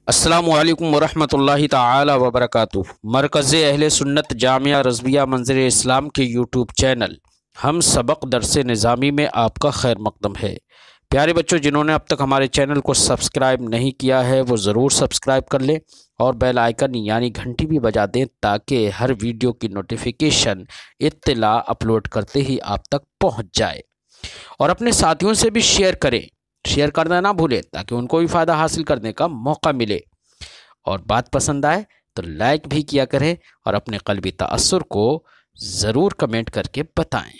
السلام علیکم ورحمۃ اللہ تعالی وبرکاتہ۔ مرکز اہل سنت جامعہ رضویہ منظر اسلام کے یوٹیوب چینل ہم سبق درس نظامی میں آپ کا خیر مقدم ہے۔ پیارے بچوں، جنہوں نے اب تک ہمارے چینل کو سبسکرائب نہیں کیا ہے وہ ضرور سبسکرائب کر لیں اور بیل آئیکن یعنی گھنٹی بھی بجا دیں تاکہ ہر ویڈیو کی نوٹیفیکیشن اطلاع اپلوڈ کرتے ہی آپ تک پہنچ جائے، اور اپنے ساتھیوں سے بھی شیئر کرنا نہ بھولیں تاکہ ان کو بھی فائدہ حاصل کرنے کا موقع ملے، اور بات پسند آئے تو لائک بھی کیا کریں اور اپنے قلبی تأثر کو ضرور کمنٹ کر کے بتائیں۔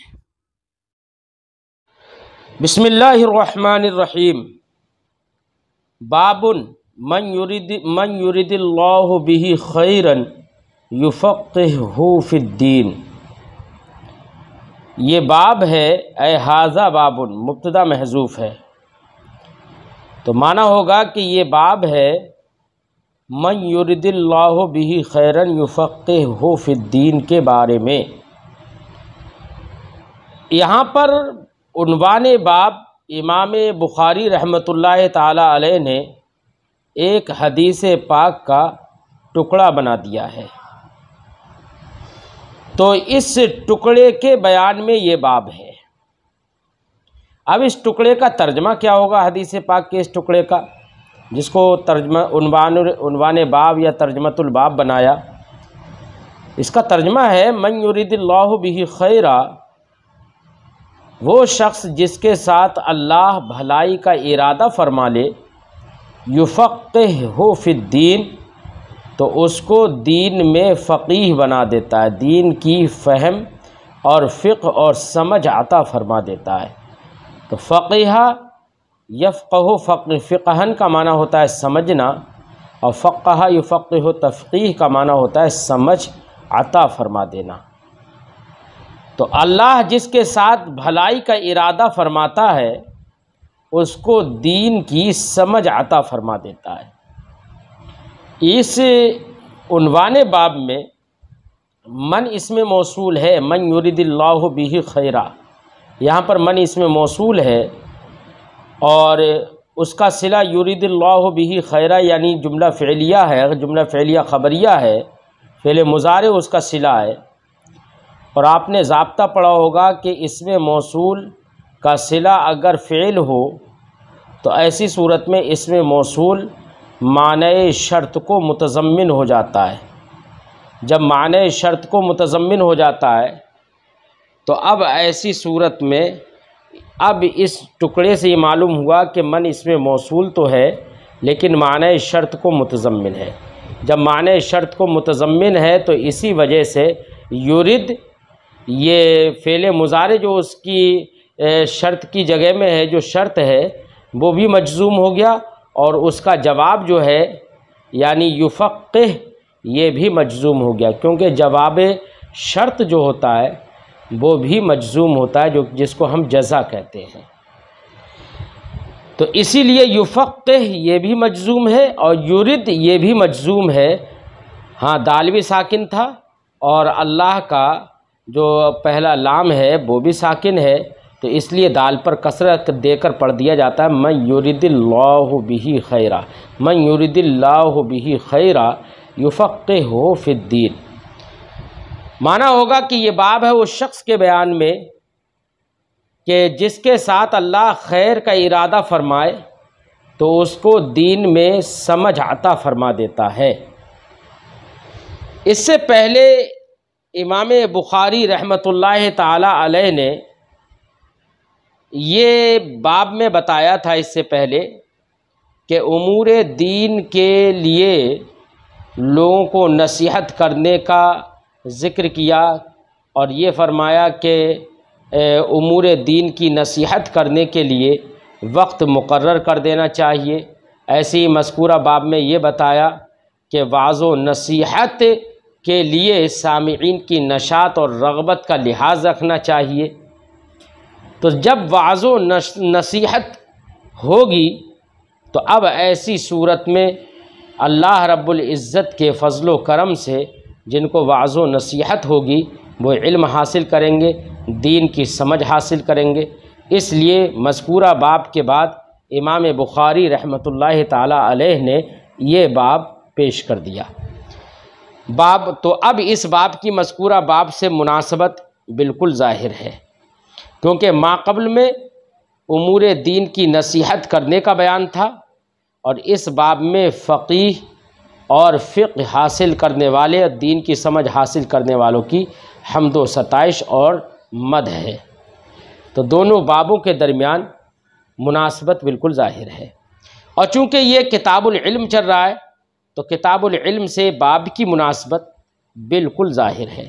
بسم اللہ الرحمن الرحیم۔ باب من یرید اللہ بہ خیرا یفقہہ فی الدین۔ یہ باب ہے، اے ھذا باب، مبتدا محذوف ہے تو معنی ہوگا کہ یہ باب ہے من یرید اللہ بہ خیرا یفقہہ فی الدین کے بارے میں۔ یہاں پر عنوان باب امام بخاری رحمۃ اللہ تعالی علیہ نے ایک حدیث پاک کا ٹکڑا بنا دیا ہے، تو اس ٹکڑے کے بیان میں یہ باب ہے۔ اب اس ٹکڑے کا ترجمہ کیا ہوگا؟ حدیث پاک کے اس ٹکڑے کا جس کو ترجمہ عنوان باب یا ترجمۃ الباب بنایا، اس کا ترجمہ ہے من یرید اللہ بہ خیرا، وہ شخص جس کے ساتھ اللہ بھلائی کا ارادہ فرما لے، یفقہہ فی الدین، تو اس کو دین میں فقیہ بنا دیتا ہے، دین کی فہم اور فقہ اور سمجھ عطا فرما دیتا ہے۔ تو فقیہ یفقہ فقہن کا معنی ہوتا ہے سمجھنا، اور فقہ یفقہ تفقیہ کا معنی ہوتا ہے سمجھ عطا فرما دینا۔ تو اللہ جس کے ساتھ بھلائی کا ارادہ فرماتا ہے اس کو دین کی سمجھ عطا فرما دیتا ہے۔ اس عنوان باب میں من اسم موصول ہے، من یرید اللہ بہ خیرا، یہاں پر من اسم موصول ہے اور اس کا صلہ یرید اللہ بہ خیرا یعنی جملہ فعلیہ ہے، جملہ فعلیہ خبریہ ہے، فعل مضارع اس کا صلہ ہے۔ اور آپ نے ضابطہ پڑھا ہوگا کہ اسم موصول کا صلہ اگر فعل ہو تو ایسی صورت میں اسم موصول معنی شرط کو متضمن ہو جاتا ہے۔ جب معنی شرط کو متضمن ہو جاتا ہے تو اب ایسی صورت میں اب اس ٹکڑے سے یہ معلوم ہوا کہ من اسم موصول تو ہے لیکن معنی شرط کو متضمن ہے۔ جب معنی شرط کو متضمن ہے تو اسی وجہ سے یرید یہ فعل مضارع جو اس کی شرط کی جگہ میں ہے، جو شرط ہے وہ بھی مجزوم ہو گیا، اور اس کا جواب جو ہے یعنی یفقہ یہ بھی مجزوم ہو گیا، کیونکہ جواب شرط جو ہوتا ہے وہ بھی مجزوم ہوتا ہے، جس کو ہم جزا کہتے ہیں۔ تو اسی لیے یفقہ یہ بھی مجزوم ہے اور یرید یہ بھی مجزوم ہے۔ ہاں، دال بھی ساکن تھا اور اللہ کا جو پہلا لام ہے وہ بھی ساکن ہے، تو اس لیے دال پر کسرت دے کر پڑھ دیا جاتا ہے من یرید اللہ بہ خیرا، من یرید اللہ بہ خیرا یفقہہ فی الدین۔ معنی ہوگا کہ یہ باب ہے اس شخص کے بیان میں کہ جس کے ساتھ اللہ خیر کا ارادہ فرمائے تو اس کو دین میں سمجھ عطا فرما دیتا ہے۔ اس سے پہلے امام بخاری رحمۃ اللہ تعالی علیہ نے یہ باب میں بتایا تھا اس سے پہلے کہ امور دین کے لیے لوگوں کو نصیحت کرنے کا ذکر کیا، اور یہ فرمایا کہ امور دین کی نصیحت کرنے کے لیے وقت مقرر کر دینا چاہیے۔ ایسے ہی مذکورہ باب میں یہ بتایا کہ وعظ و نصیحت کے لیے سامعین کی نشاط اور رغبت کا لحاظ رکھنا چاہیے۔ تو جب وعظ و نصیحت ہوگی تو اب ایسی صورت میں اللہ رب العزت کے فضل و کرم سے جن کو وعظ و نصیحت ہوگی وہ علم حاصل کریں گے، دین کی سمجھ حاصل کریں گے۔ اس لیے مذکورہ باب کے بعد امام بخاری رحمۃ اللہ تعالی علیہ نے یہ باب پیش کر دیا۔ باب تو اب اس باب کی مذکورہ باب سے مناسبت بالکل ظاہر ہے، کیونکہ ما قبل میں امور دین کی نصیحت کرنے کا بیان تھا، اور اس باب میں فقیہ اور فقہ حاصل کرنے والے اور دین کی سمجھ حاصل کرنے والوں کی حمد و ستائش اور مدح ہے، تو دونوں بابوں کے درمیان مناسبت بالکل ظاہر ہے۔ اور چونکہ یہ کتاب العلم چل رہا ہے تو کتاب العلم سے باب کی مناسبت بالکل ظاہر ہے۔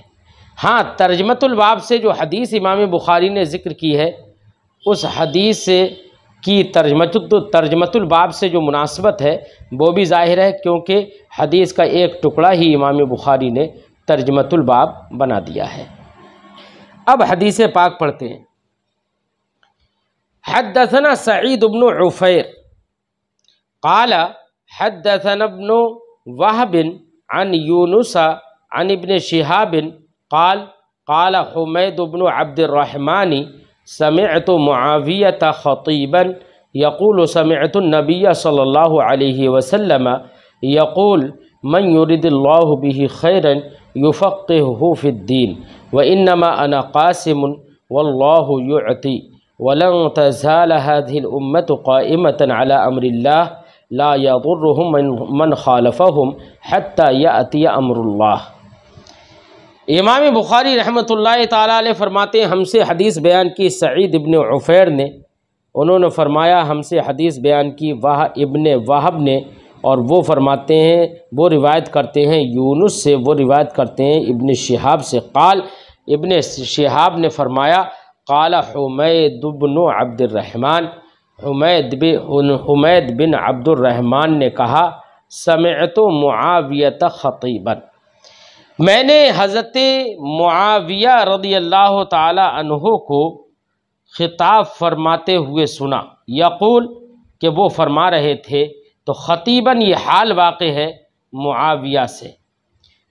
ہاں، ترجمۃ الباب سے جو حدیث امام بخاری نے ذکر کی ہے، اس حدیث کی ترجمۃ الباب سے جو مناسبت ہے وہ بھی ظاہر ہے، کیونکہ حدیث کا ایک ٹکڑا ہی امام بخاری نے ترجمۃ الباب بنا دیا ہے۔ اب حدیث پاک پڑھتے ہیں۔ حدثنا سعید بن عفیر قال حدثنا ابن وهب عن یونس عن ابن شهاب قال قال حمید بن عبد الرحمن سمعت معاویة خطیبا یقول سمعت النبی صلی اللہ علیہ وسلم یقول من يرد اللہ به خیرا یفقهه فی الدین وانما انا قاسم واللہ یعطی ولن تزال هذه الامة قائمة على امر اللہ لا يضرهم من خالفهم حتى يأتي امر اللہ۔ امام بخاری رحمۃ اللہ تعالیٰ علیہ فرماتے ہیں، ہم سے حدیث بیان کی سعید ابن عفیر نے، انہوں نے فرمایا ہم سے حدیث بیان کی ابن وہب نے، اور وہ فرماتے ہیں، وہ روایت کرتے ہیں یونس سے، وہ روایت کرتے ہیں ابن شہاب سے، قال ابن شہاب نے فرمایا قال حمید بن عبد الرحمن، حمید بن عبد الرحمن نے کہا سمعت معاویۃ خطیبا، میں نے حضرت معاویہ رضی اللہ تعالی عنہ کو خطاب فرماتے ہوئے سنا، یقول کہ وہ فرما رہے تھے، تو خطیباً یہ حال واقع ہے معاویہ سے،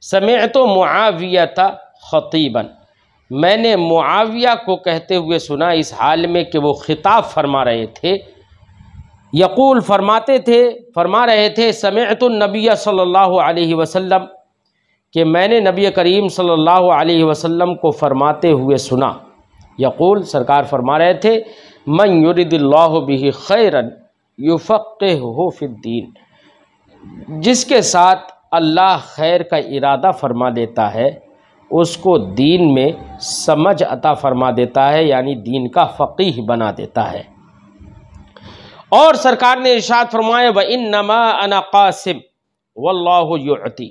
سمعت معاویۃ خطیباً، میں نے معاویہ کو کہتے ہوئے سنا اس حال میں کہ وہ خطاب فرما رہے تھے، یقول فرما رہے تھے سمعت النبی صلی اللہ علیہ وسلم، کہ میں نے نبی کریم صلی اللہ علیہ وسلم کو فرماتے ہوئے سنا، یقول سرکار فرما رہے تھے من یرد اللہ بہ خیرا یفقہہ فی الدین، جس کے ساتھ اللہ خیر کا ارادہ فرما دیتا ہے اس کو دین میں سمجھ عطا فرما دیتا ہے، یعنی دین کا فقیہ بنا دیتا ہے۔ اور سرکار نے ارشاد فرمایا وَإِنَّمَا أَنَا قَاسِمٌ وَاللَّهُ يُعْطِي،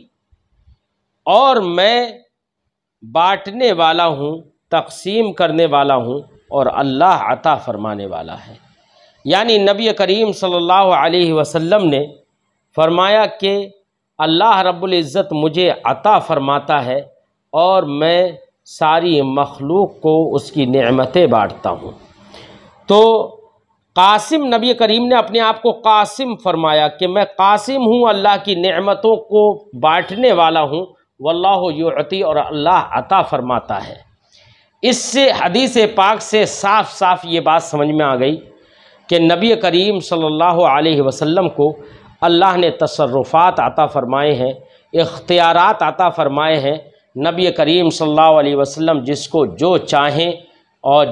اور میں بانٹنے والا ہوں، تقسیم کرنے والا ہوں، اور اللہ عطا فرمانے والا ہے۔ یعنی نبی کریم صلی اللہ علیہ وسلم نے فرمایا کہ اللہ رب العزت مجھے عطا فرماتا ہے اور میں ساری مخلوق کو اس کی نعمتیں بانٹتا ہوں۔ تو قاسم، نبی کریم نے اپنے آپ کو قاسم فرمایا کہ میں قاسم ہوں، اللہ کی نعمتوں کو بانٹنے والا ہوں، واللہ یعطی، اور اللہ عطا فرماتا ہے۔ اس سے حدیث پاک سے صاف صاف یہ بات سمجھ میں آ گئی کہ نبی کریم صلی اللہ علیہ وسلم کو اللہ نے تصرفات عطا فرمائے ہیں، اختیارات عطا فرمائے ہیں۔ نبی کریم صلی اللہ علیہ وسلم جس کو جو چاہیں اور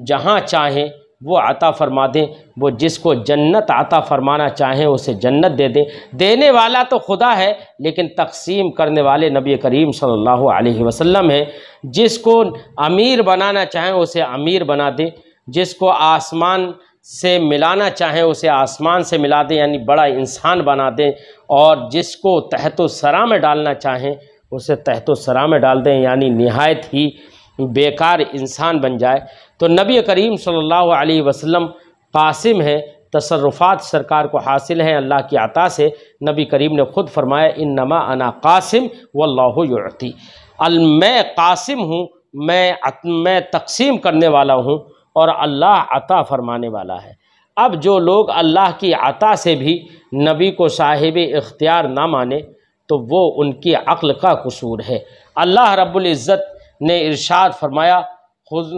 جہاں چاہیں وہ عطا فرما دیں، وہ جس کو جنت عطا فرمانا چاہیں اسے جنت دے دیں۔ دینے والا تو خدا ہے، لیکن تقسیم کرنے والے نبی کریم صلی اللہ علیہ وسلم ہیں۔ جس کو امیر بنانا چاہیں اسے امیر بنا دیں، جس کو آسمان سے ملانا چاہیں اسے آسمان سے ملا دیں، یعنی بڑا انسان بنا دیں، اور جس کو تحت الثری میں ڈالنا چاہیں اسے تحت الثری میں ڈال دیں، یعنی نہایت ہی بیکار انسان بن جائے۔ تو نبی کریم صلی اللہ علیہ وسلم قاسم ہیں، تصرفات سرکار کو حاصل ہیں اللہ کی عطا سے۔ نبی کریم نے خود فرمایا انما انا قاسم واللہ یعطی، میں قاسم ہوں، میں تقسیم کرنے والا ہوں، اور اللہ عطا فرمانے والا ہے۔ اب جو لوگ اللہ کی عطا سے بھی نبی کو صاحب اختیار نہ مانے تو وہ ان کی عقل کا قصور ہے۔ اللہ رب العزت نے ارشاد فرمایا خذ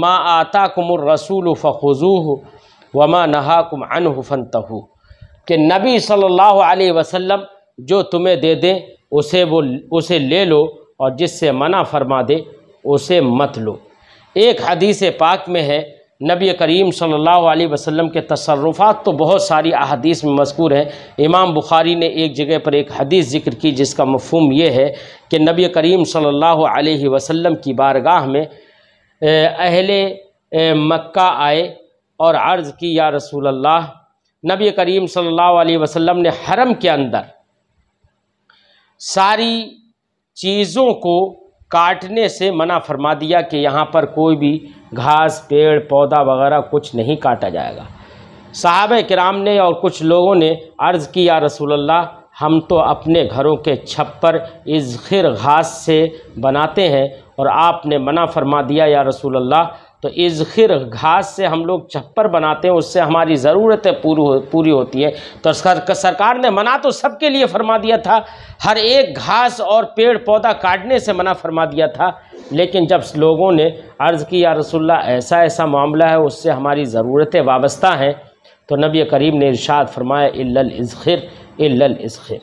ما آتاکم الرسول فخذوہ وما نہاکم عنہ فانتہوا، کہ نبی صلی اللہ علیہ وسلم جو تمہیں دے دیں اسے لے لو، اور جس سے منع فرما دے اسے مت لو۔ ایک حدیث پاک میں ہے، نبی کریم صلی اللہ علیہ وسلم کے تصرفات تو بہت ساری احادیث میں مذکور ہیں۔ امام بخاری نے ایک جگہ پر ایک حدیث ذکر کی جس کا مفہوم یہ ہے کہ نبی کریم صلی اللہ علیہ وسلم کی بارگاہ میں اہل مکہ آئے اور عرض کی، یا رسول اللہ، نبی کریم صلی اللہ علیہ وسلم نے حرم کے اندر ساری چیزوں کو کاٹنے سے منع فرما دیا کہ یہاں پر کوئی بھی گھاس، پیڑ، پودا وغیرہ کچھ نہیں کاٹا جائے گا۔ صحابہ کرام نے اور کچھ لوگوں نے عرض کی، یا رسول اللہ، ہم تو اپنے گھروں کے چھپر اذخر گھاس سے بناتے ہیں اور آپ نے منع فرما دیا یا رسول اللہ، تو اذخر گھاس سے ہم لوگ چھپر بناتے ہیں، اس سے ہماری ضرورتیں پوری ہوتی ہیں۔ تو سرکار نے منع تو سب کے لیے فرما دیا تھا، ہر ایک گھاس اور پیڑ پودا کاٹنے سے منع فرما دیا تھا، لیکن جب لوگوں نے عرض کی، یا رسول اللہ، ایسا ایسا معاملہ ہے اس سے ہماری ضرورتیں وابستہ ہیں، تو نبی کریم نے ارشاد فرمایا، الا الاذخر، الا الاذخر،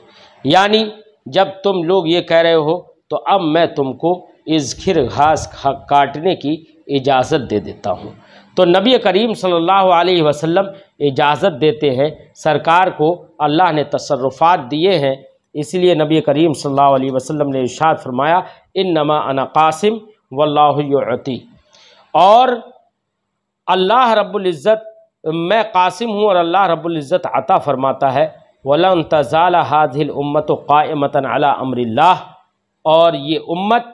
یعنی جب تم لوگ یہ کہہ رہے ہو تو اب میں تم کو اذخر گھاس کاٹنے کی اجازت دے دیتا ہوں۔ تو نبی کریم صلی اللہ علیہ وسلم اجازت دیتے ہیں، سرکار کو اللہ نے تصرفات دیے ہیں، اس لیے نبی کریم صلی اللہ علیہ وسلم نے ارشاد فرمایا، انما انا قاسم واللہ یعطی، اور اللہ رب العزت، میں قاسم ہوں اور اللہ رب العزت عطا فرماتا ہے۔ وَلَن تَزَالَ هَذِهِ الْأُمَّةُ قَائِمَةً عَلَىٰ أَمْرِ اللَّهِ، اور یہ امت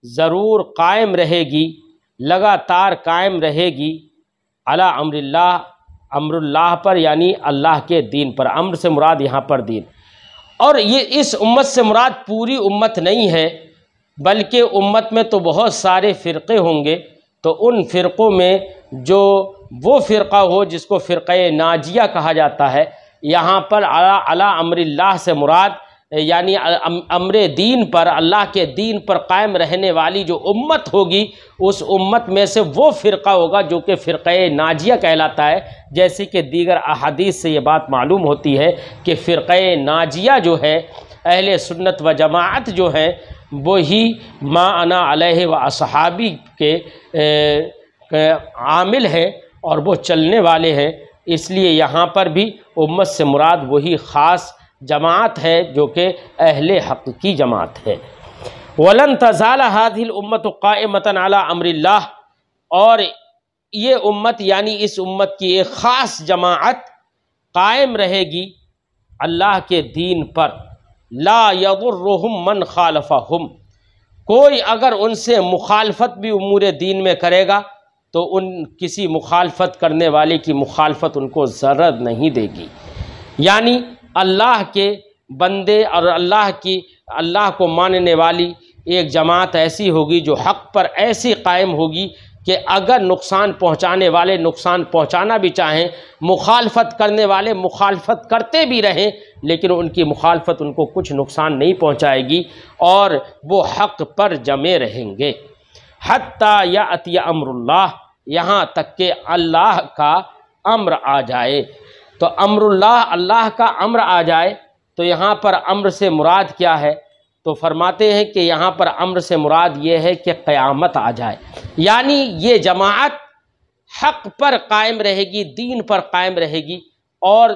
ضرور قائم رہے گی، لگاتار قائم رہے گی، علی امر اللہ، امر اللہ پر، یعنی اللہ کے دین پر۔ امر سے مراد یہاں پر دین، اور یہ اس امت سے مراد پوری امت نہیں ہے، بلکہ امت میں تو بہت سارے فرقے ہوں گے، تو ان فرقوں میں جو وہ فرقہ ہو جس کو فرقہ ناجیہ کہا جاتا ہے، یہاں پر علی امر اللہ سے مراد یعنی امر دین پر، اللہ کے دین پر قائم رہنے والی جو امت ہوگی، اس امت میں سے وہ فرقہ ہوگا جو کہ فرقہ ناجیہ کہلاتا ہے۔ جیسے کہ دیگر احادیث سے یہ بات معلوم ہوتی ہے کہ فرقہ ناجیہ جو ہے، اہل سنت و جماعت جو ہے، وہی ما انا علیہ و اصحابی کے عامل ہیں اور وہ چلنے والے ہیں۔ اس لیے یہاں پر بھی امت سے مراد وہی خاص جماعت ہے جو کہ اہل حق کی جماعت ہے۔ وَلَن تَزَالَ هَذِهِ الْأُمَّةُ قَائِمَةً عَلَىٰ أَمْرِ اللَّهِ، اور یہ امت یعنی اس امت کی ایک خاص جماعت قائم رہے گی اللہ کے دین پر، لا يضرهم من خالفهم، کوئی اگر ان سے مخالفت بھی امور دین میں کرے گا تو ان کسی مخالفت کرنے والے کی مخالفت ان کو ضرر نہیں دے گی۔ یعنی اللہ کے بندے اور اللہ کو ماننے والی ایک جماعت ایسی ہوگی جو حق پر ایسی قائم ہوگی کہ اگر نقصان پہنچانے والے نقصان پہنچانا بھی چاہیں، مخالفت کرنے والے مخالفت کرتے بھی رہیں، لیکن ان کی مخالفت ان کو کچھ نقصان نہیں پہنچائے گی اور وہ حق پر جمے رہیں گے۔ حتیٰ یأتی امر اللہ، یہاں تک کہ اللہ کا امر آ جائے۔ تو امر اللہ، اللہ کا امر آ جائے، تو یہاں پر امر سے مراد کیا ہے؟ تو فرماتے ہیں کہ یہاں پر امر سے مراد یہ ہے کہ قیامت آ جائے، یعنی یہ جماعت حق پر قائم رہے گی، دین پر قائم رہے گی، اور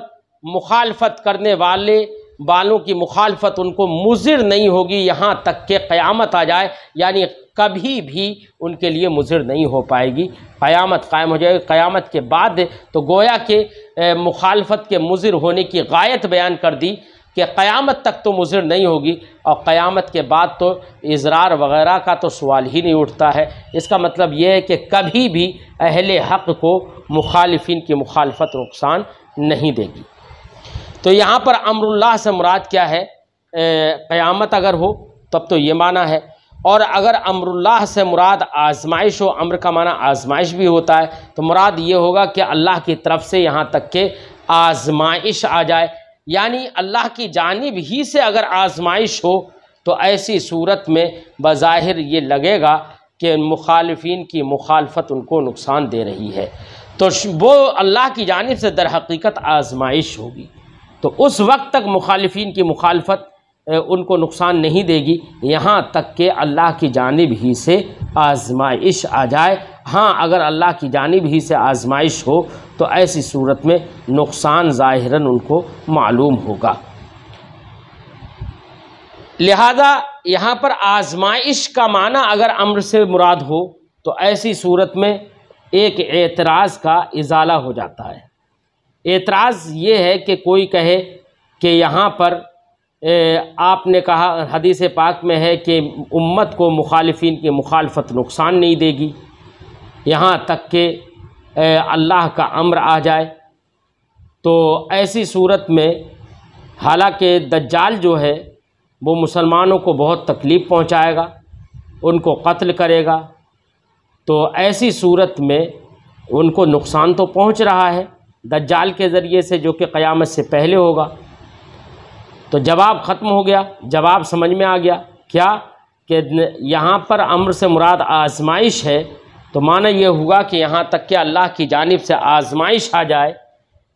مخالفت کرنے والوں کی مخالفت ان کو مضر نہیں ہوگی یہاں تک کہ قیامت آ جائے، یعنی کبھی بھی ان کے لیے مضر نہیں ہو پائے گی۔ قیامت قائم ہو جائے گی، قیامت کے بعد تو گویا کہ مخالفت کے مضر ہونے کی غایت بیان کر دی کہ قیامت تک تو مضر نہیں ہوگی، اور قیامت کے بعد تو اضرار وغیرہ کا تو سوال ہی نہیں اٹھتا ہے۔ اس کا مطلب یہ ہے کہ کبھی بھی اہل حق کو مخالفین کی مخالفت نقصان نہیں دے گی۔ تو یہاں پر امر اللہ سے مراد کیا ہے؟ قیامت اگر ہو تب تو یہ معنی ہے، اور اگر امر اللہ سے مراد آزمائش ہو، امر کا معنی آزمائش بھی ہوتا ہے، تو مراد یہ ہوگا کہ اللہ کی طرف سے یہاں تک کہ آزمائش آ جائے، یعنی اللہ کی جانب ہی سے اگر آزمائش ہو تو ایسی صورت میں بظاہر یہ لگے گا کہ مخالفین کی مخالفت ان کو نقصان دے رہی ہے، تو وہ اللہ کی جانب سے در حقیقت آزمائش ہوگی۔ تو اس وقت تک مخالفین کی مخالفت ان کو نقصان نہیں دے گی یہاں تک کہ اللہ کی جانب ہی سے آزمائش آ جائے۔ ہاں اگر اللہ کی جانب ہی سے آزمائش ہو تو ایسی صورت میں نقصان ظاہراً ان کو معلوم ہوگا۔ لہذا یہاں پر آزمائش کا معنی اگر امر سے مراد ہو تو ایسی صورت میں ایک اعتراض کا ازالہ ہو جاتا ہے۔ اعتراض یہ ہے کہ کوئی کہے کہ یہاں پر آپ نے کہا، حدیث پاک میں ہے کہ امت کو مخالفین کی مخالفت نقصان نہیں دے گی یہاں تک کہ اللہ کا امر آ جائے۔ تو ایسی صورت میں حالانکہ دجال جو ہے وہ مسلمانوں کو بہت تکلیف پہنچائے گا، ان کو قتل کرے گا، تو ایسی صورت میں ان کو نقصان تو پہنچ رہا ہے دجال کے ذریعے سے، جو کہ قیامت سے پہلے ہوگا۔ تو جواب ختم ہو گیا، جواب سمجھ میں آ گیا کیا کہ یہاں پر امر سے مراد آزمائش ہے، تو معنی یہ ہوا کہ یہاں تک کہ اللہ کی جانب سے آزمائش آ جائے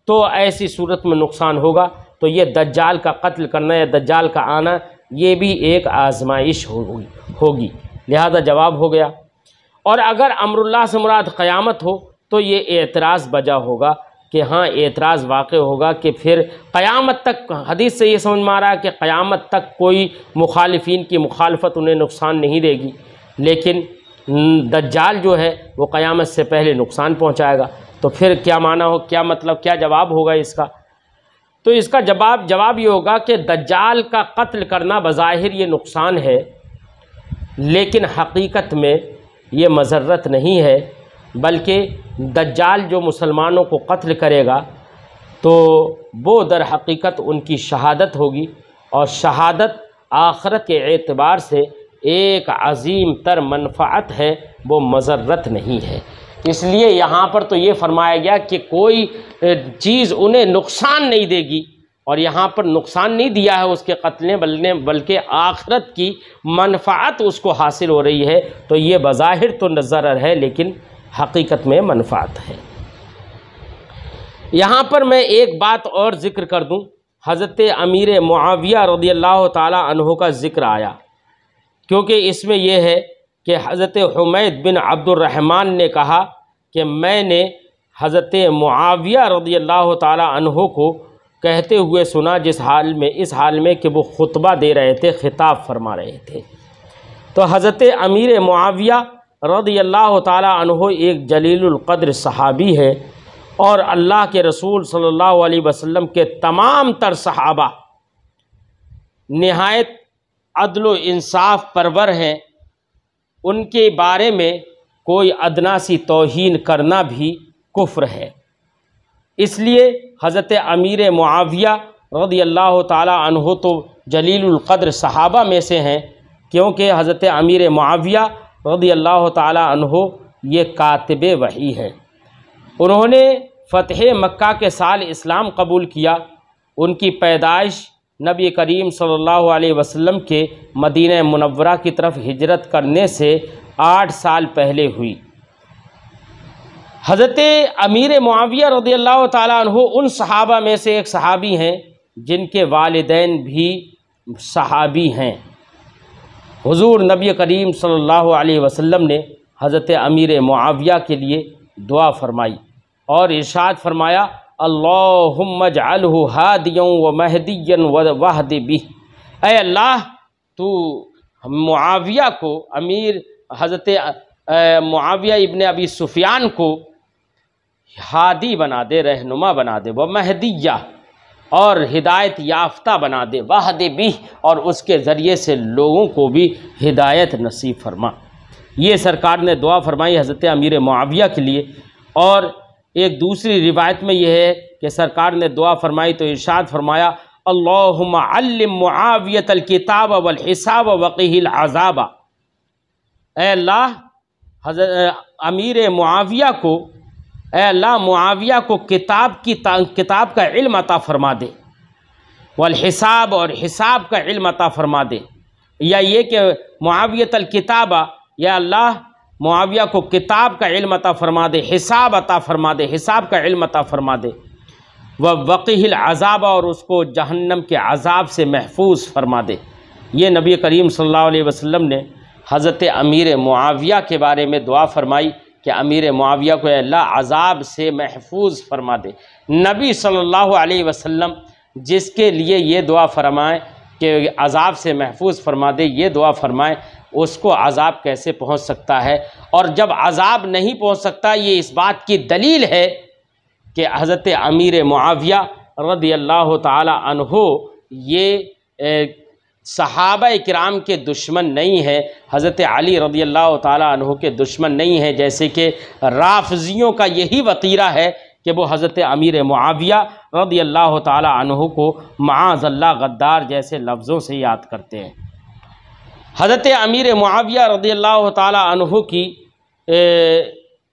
تو ایسی صورت میں نقصان ہوگا۔ تو یہ دجال کا قتل کرنا یا دجال کا آنا یہ بھی ایک آزمائش ہوگی، لہذا جواب ہو گیا۔ اور اگر امر اللہ سے مراد قیامت ہو تو یہ اعتراض بجا ہوگا کہ ہاں اعتراض واقع ہوگا کہ پھر قیامت تک، حدیث سے یہ سمجھ میں آ رہا ہے کہ قیامت تک کوئی مخالفین کی مخالفت انہیں نقصان نہیں دے گی، لیکن دجال جو ہے وہ قیامت سے پہلے نقصان پہنچائے گا۔ تو پھر کیا معنی ہو، کیا مطلب، کیا جواب ہوگا اس کا؟ تو اس کا جواب یہ ہوگا کہ دجال کا قتل کرنا بظاہر یہ نقصان ہے، لیکن حقیقت میں یہ مضرت نہیں ہے، بلکہ دجال جو مسلمانوں کو قتل کرے گا تو وہ در حقیقت ان کی شہادت ہوگی، اور شہادت آخرت کے اعتبار سے ایک عظیم تر منفعت ہے، وہ مضرت نہیں ہے۔ اس لیے یہاں پر تو یہ فرمایا گیا کہ کوئی چیز انہیں نقصان نہیں دے گی، اور یہاں پر نقصان نہیں دیا ہے اس کے قتل نے، بلکہ آخرت کی منفعت اس کو حاصل ہو رہی ہے۔ تو یہ بظاہر تو ضرر ہے لیکن حقیقت میں منفعت ہے۔ یہاں پر میں ایک بات اور ذکر کر دوں، حضرت امیر معاویہ رضی اللہ تعالی عنہ کا ذکر آیا، کیونکہ اس میں یہ ہے کہ حضرت حمید بن عبد الرحمن نے کہا کہ میں نے حضرت معاویہ رضی اللہ تعالی عنہ کو کہتے ہوئے سنا، اس حال میں کہ وہ خطبہ دے رہے تھے، خطاب فرما رہے تھے۔ تو حضرت امیر معاویہ رضی اللہ تعالی عنہ ایک جلیل القدر صحابی ہے، اور اللہ کے رسول صلی اللہ علیہ وسلم کے تمام تر صحابہ نہایت عدل و انصاف پرور ہیں، ان کے بارے میں کوئی ادنا سی توہین کرنا بھی کفر ہے۔ اس لیے حضرت امیر معاویہ رضی اللہ تعالی عنہ تو جلیل القدر صحابہ میں سے ہیں، کیونکہ حضرت امیر معاویہ رضی اللہ تعالی عنہ یہ کاتب وحی ہیں۔ انہوں نے فتح مکہ کے سال اسلام قبول کیا، ان کی پیدائش نبی کریم صلی اللہ علیہ وسلم کے مدینہ منورہ کی طرف ہجرت کرنے سے 8 سال پہلے ہوئی۔ حضرت امیر معاویہ رضی اللہ تعالیٰ عنہ ان صحابہ میں سے ایک صحابی ہیں جن کے والدین بھی صحابی ہیں۔ حضور نبی کریم صلی اللہ علیہ وسلم نے حضرت امیر معاویہ کے لیے دعا فرمائی اور ارشاد فرمایا، اللہم اجعلہ ہادیا و مہدیا واہد بہ، اے اللہ تو معاویہ کو، امیر حضرت معاویہ ابن ابی سفیان کو ہادی بنا دے، رہنما بنا دے، وہ مہدیہ اور ہدایت یافتہ بنا دے، واہد بہ اور اس کے ذریعے سے لوگوں کو بھی ہدایت نصیب فرما۔ یہ سرکار نے دعا فرمائی حضرت امیر معاویہ کے لیے۔ اور ایک دوسری روایت میں یہ ہے کہ سرکار نے دعا فرمائی تو ارشاد فرمایا، اللہم علم معاویۃ الکتاب والحساب وقہ العذاب، اے اللہ حضرت امیر معاویہ کو، اے اللہ معاویہ کو کتاب کا علم عطا فرما دے، والحساب اور حساب کا علم عطا فرما دے، یا یہ کہ معاویۃ الکتابہ، یا اللہ معاویہ کو کتاب کا علم عطا فرما دے، حساب عطا فرما دے، حساب کا علم عطا فرما دے۔ وَوَقِهِ الْعَذَابَ، اور اس کو جہنم کے عذاب سے محفوظ فرما دے۔ یہ نبی کریم صلی اللہ علیہ وسلم نے حضرت امیر معاویہ کے بارے میں دعا فرمائی کہ امیر معاویہ کو اے اللہ عذاب سے محفوظ فرما دے۔ نبی صلی اللہ علیہ وسلم جس کے لیے یہ دعا فرمائیں کہ عذاب سے محفوظ فرما دے، یہ دعا فرمائیں، اس کو عذاب کیسے پہنچ سکتا ہے؟ اور جب عذاب نہیں پہنچ سکتا، یہ اس بات کی دلیل ہے کہ حضرت امیر معاویہ رضی اللہ تعالی عنہ یہ صحابہ کرام کے دشمن نہیں ہے، حضرت علی رضی اللہ تعالی عنہ کے دشمن نہیں ہے، جیسے کہ رافضیوں کا یہی وتیرہ ہے کہ وہ حضرت امیر معاویہ رضی اللہ تعالی عنہ کو معاذ اللہ غدار جیسے لفظوں سے یاد کرتے ہیں۔ حضرت امیر معاویہ رضی اللہ تعالی عنہ کی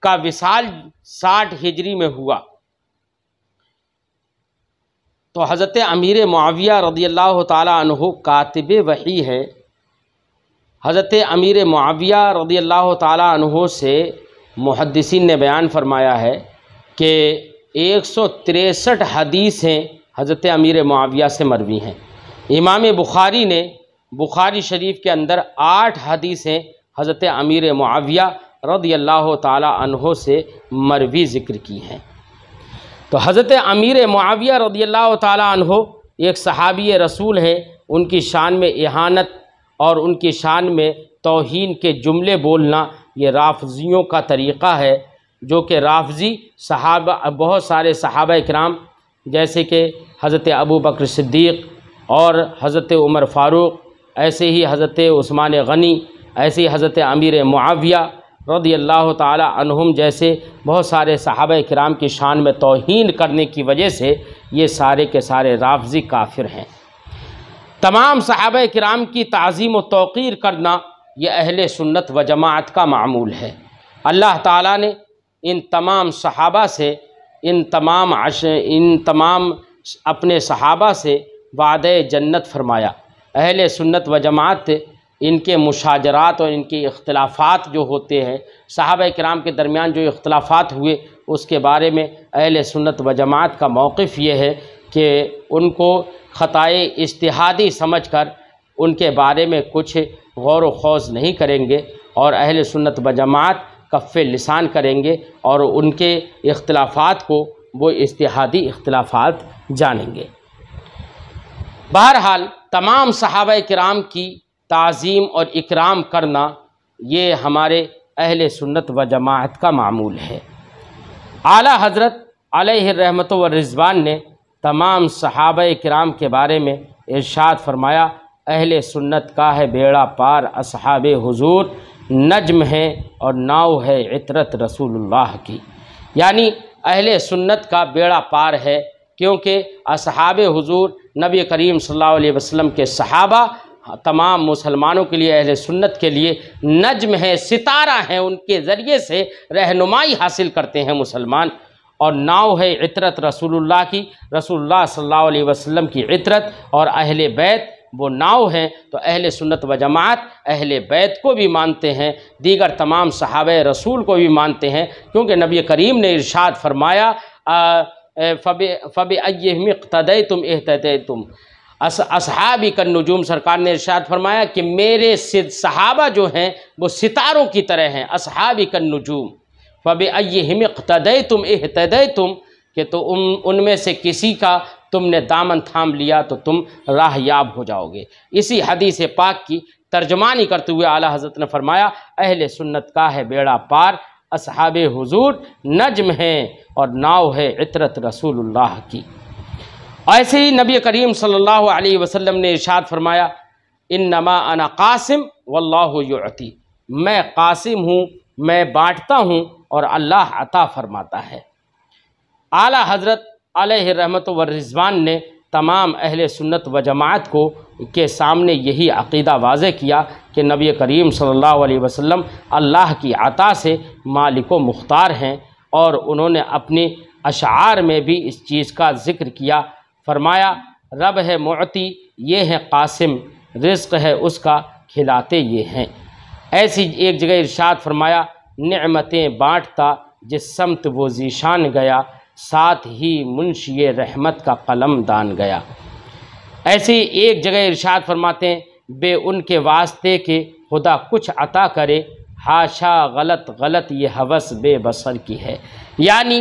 کا وصال 60 ہجری میں ہوا، تو حضرت امیر معاویہ رضی اللہ تعالی عنہ کاتب وحی ہے۔ حضرت امیر معاویہ رضی اللہ تعالی عنہ سے محدثین نے بیان فرمایا ہے کہ 163 حدیثیں حضرت امیر معاویہ سے مروی ہیں۔ امام بخاری نے بخاری شریف کے اندر 8 حدیثیں حضرت امیر معاویہ رضی اللہ تعالی عنہ سے مروی ذکر کی ہیں۔ تو حضرت امیر معاویہ رضی اللہ تعالی عنہ ایک صحابی رسول ہیں، ان کی شان میں اہانت اور ان کی شان میں توہین کے جملے بولنا یہ رافضیوں کا طریقہ ہے، جو کہ رافضی صحابہ بہت سارے صحابہ کرام جیسے کہ حضرت ابو بکر صدیق اور حضرت عمر فاروق، ایسے ہی حضرت عثمان غنی، ایسے ہی حضرت امیر معاویہ رضی اللہ تعالی عنہم جیسے بہت سارے صحابہ کرام کی شان میں توہین کرنے کی وجہ سے یہ سارے کے سارے رافضی کافر ہیں۔ تمام صحابہ کرام کی تعظیم و توقیر کرنا یہ اہل سنت و جماعت کا معمول ہے۔ اللہ تعالیٰ نے ان تمام صحابہ سے ان تمام اپنے صحابہ سے وعدہ جنت فرمایا۔ اہل سنت و جماعت ان کے مشاجرات اور ان کے اختلافات جو ہوتے ہیں، صحابہ کرام کے درمیان جو اختلافات ہوئے، اس کے بارے میں اہل سنت و جماعت کا موقف یہ ہے کہ ان کو خطائے اجتہادی سمجھ کر ان کے بارے میں کچھ غور و خوض نہیں کریں گے، اور اہل سنت و جماعت کف لسان کریں گے اور ان کے اختلافات کو وہ اجتہادی اختلافات جانیں گے۔ بہرحال تمام صحابہ کرام کی تعظیم اور اکرام کرنا یہ ہمارے اہل سنت و جماعت کا معمول ہے۔ اعلیٰ حضرت علیہ الرحمۃ والرضوان نے تمام صحابہ کرام کے بارے میں ارشاد فرمایا، اہل سنت کا ہے بیڑا پار، اصحاب حضور نجم ہے اور ناؤ ہے عطرت رسول اللہ کی۔ یعنی اہل سنت کا بیڑا پار ہے، کیونکہ اصحاب حضور نبی کریم صلی اللہ علیہ وسلم کے صحابہ تمام مسلمانوں کے لیے، اہل سنت کے لیے نجم ہے، ستارہ ہیں، ان کے ذریعے سے رہنمائی حاصل کرتے ہیں مسلمان۔ اور ناؤ ہے عطرت رسول اللہ کی، رسول اللہ صلی اللہ علیہ وسلم کی عطرت اور اہل بیت وہ ناؤ ہیں۔ تو اہل سنت و جماعت اہل بیت کو بھی مانتے ہیں، دیگر تمام صحابہ رسول کو بھی مانتے ہیں، کیونکہ نبی کریم نے ارشاد فرمایا فَبِأَيِّهِمْ اقْتَدَيْتُمْ اهْتَدَيْتُمْ، اصحابی کا نجوم سرکار نے ارشاد فرمایا کہ میرے صحابہ جو ہیں وہ ستاروں کی طرح ہیں، اصحابی کا نجوم، فَبِأَيِّهِمْ اقْتَدَيْتُمْ اهْتَدَيْتُمْ، کہ تو ان میں سے کسی کا تم نے دامن تھام لیا تو تم راہ یاب ہو جاؤ گے۔ اسی حدیث پاک کی ترجمانی کرتے ہوئے اعلیٰ حضرت نے فرمایا، اہل سنت کا ہے بیڑا پار، اصحاب حضور نجم ہیں اور ناؤ ہے عطرت رسول اللہ کی۔ ایسے ہی نبی کریم صلی اللہ علیہ وسلم نے ارشاد فرمایا، انما انا قاسم واللہ یعطی، میں قاسم ہوں، میں بانٹتا ہوں اور اللہ عطا فرماتا ہے۔ اعلیٰ حضرت علیہ الرحمۃ والرضوان نے تمام اہل سنت و جماعت کو کے سامنے یہی عقیدہ واضح کیا کہ نبی کریم صلی اللہ علیہ وسلم اللہ کی عطا سے مالک و مختار ہیں، اور انہوں نے اپنے اشعار میں بھی اس چیز کا ذکر کیا۔ فرمایا، رب ہے معطی، یہ ہے قاسم، رزق ہے اس کا، کھلاتے یہ ہیں۔ ایسی ایک جگہ ارشاد فرمایا، نعمتیں بانٹتا جس سمت وہ ذیشان گیا، ساتھ ہی منشی رحمت کا قلم دان گیا۔ ایسے ہی ایک جگہ ارشاد فرماتے ہیں، بے ان کے واسطے کہ خدا کچھ عطا کرے، حاشا غلط غلط یہ ہوس بے بصر کی ہے۔ یعنی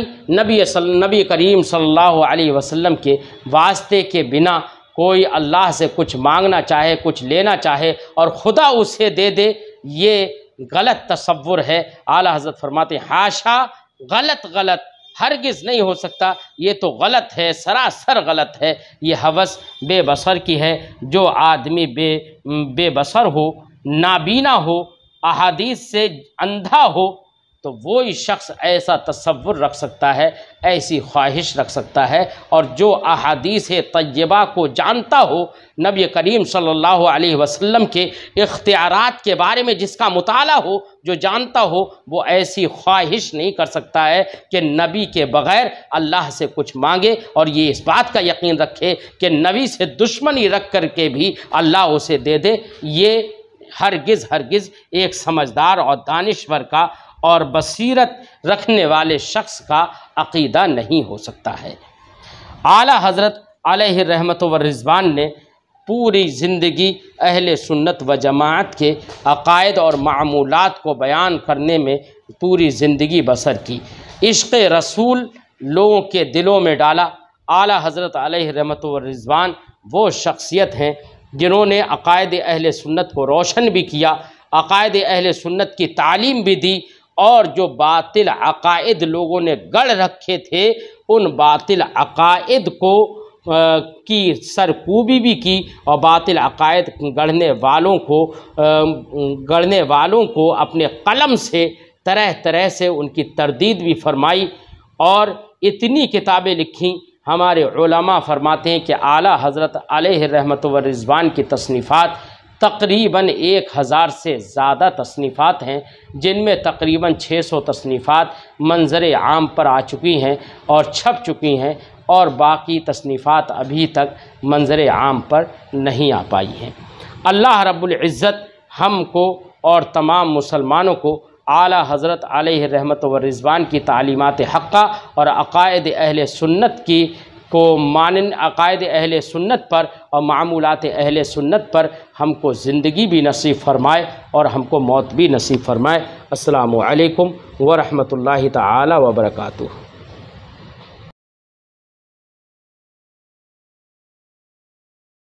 نبی کریم صلی اللہ علیہ وسلم کے واسطے کے بنا کوئی اللہ سے کچھ مانگنا چاہے، کچھ لینا چاہے اور خدا اسے دے دے، یہ غلط تصور ہے۔ اعلیٰ حضرت فرماتے ہیں حاشا غلط غلط، ہرگز نہیں ہو سکتا، یہ تو غلط ہے، سراسر غلط ہے۔ یہ ہوس بے بصر کی ہے۔ جو آدمی بے بصر ہو، نابینا ہو، احادیث سے اندھا ہو، تو وہی شخص ایسا تصور رکھ سکتا ہے، ایسی خواہش رکھ سکتا ہے۔ اور جو احادیث طیبہ کو جانتا ہو، نبی کریم صلی اللہ علیہ وسلم کے اختیارات کے بارے میں جس کا مطالعہ ہو، جو جانتا ہو، وہ ایسی خواہش نہیں کر سکتا ہے کہ نبی کے بغیر اللہ سے کچھ مانگے اور یہ اس بات کا یقین رکھے کہ نبی سے دشمنی رکھ کر کے بھی اللہ اسے دے دے۔ یہ ہرگز ہرگز ایک سمجھدار اور دانشور کا اور بصیرت رکھنے والے شخص کا عقیدہ نہیں ہو سکتا ہے۔ اعلیٰ حضرت علیہ رحمت و رضوان نے پوری زندگی اہل سنت و جماعت کے عقائد اور معمولات کو بیان کرنے میں پوری زندگی بسر کی۔ عشق رسول لوگوں کے دلوں میں ڈالا۔ اعلیٰ حضرت علیہ رحمت و رضوان وہ شخصیت ہیں جنہوں نے عقائد اہل سنت کو روشن بھی کیا، عقائد اہل سنت کی تعلیم بھی دی، اور جو باطل عقائد لوگوں نے گڑھ رکھے تھے ان باطل عقائد کی سرکوبی بھی کی، اور باطل عقائد گڑھنے والوں کو اپنے قلم سے طرح طرح سے ان کی تردید بھی فرمائی، اور اتنی کتابیں لکھیں۔ ہمارے علماء فرماتے ہیں کہ اعلیٰ حضرت علیہ رحمت و رضوان کی تصنیفات تقریباً 1000 سے زیادہ تصنیفات ہیں، جن میں تقریباً 600 تصنیفات منظر عام پر آ چکی ہیں اور چھپ چکی ہیں، اور باقی تصنیفات ابھی تک منظر عام پر نہیں آ پائی ہیں۔ اللہ رب العزت ہم کو اور تمام مسلمانوں کو اعلیٰ حضرت علیہ رحمت و رضوان کی تعلیمات حقہ اور عقائد اہل سنت عقائد اہل سنت پر اور معمولات اہل سنت پر ہم کو زندگی بھی نصیب فرمائے اور ہم کو موت بھی نصیب فرمائے۔ السلام علیکم ورحمۃ اللہ تعالی وبرکاتہ۔